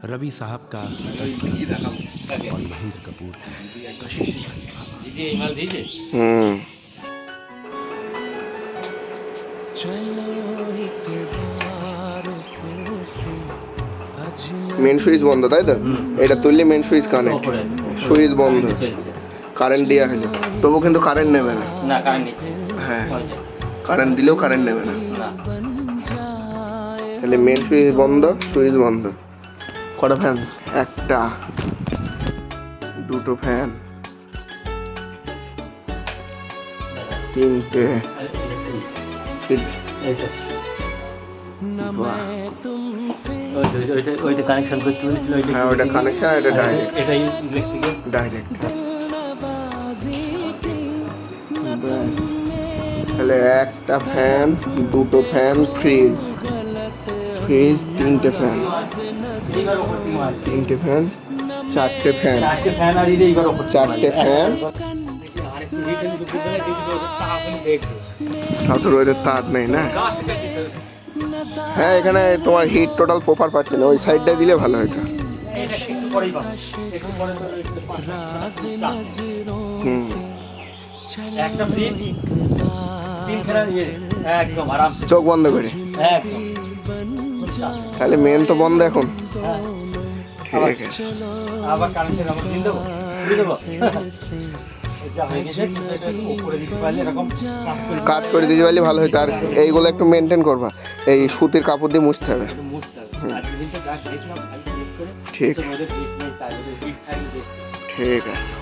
रवि साहब का और महेंद्र कपूर की कशिश भरी आवाज। মেন সুইচ বন্ধ, তাই তো? এটা তুললে মেন সুইচ কানেক্ট, সুইচ বন্ধ, কারেন্ট দেওয়া হলো, তবু কিন্তু কারেন্ট নেবে না। হ্যাঁ, কারেন্ট দিলেও কারেন্ট নেবে না। তাহলে মেন সুইচ বন্ধ, সুইচ বন্ধ। কটা ফ্যান? একটা, দুটো ফ্যান, তিনটে। কানেকশন করতে বলেছিল। হ্যাঁ, ওইটা কানেকশন, এটা ডাইরেক্ট। এটাই ইলেকট্রিক ডাইরেক্ট। তাহলে একটা ফ্যান, দুটো ফ্যান, ফ্রিজ, ফ্রিজ, তিনটে ফ্যান, তিনটে ফ্যান, চারটে ফ্যান, চারটে ফ্যান। রোদের তার নেই না? হ্যাঁ, এখানে তোমার হিট টোটাল প্রপার পাচ্ছে না, ওই সাইডটা দিলে ভালো হতো। চোখ বন্ধ করে, তাহলে মেন তো বন্ধ এখন। ঠিক আছে, আবার কানেকশন আমরা দিয়ে দেবো, দিয়ে দেবো। কাজ করে দিতে পারলে ভালো হতো। আর এইগুলো একটু মেনটেন করবা, এই সুতির কাপড় দিয়ে মুছতে হবে। ঠিক, ঠিক আছে।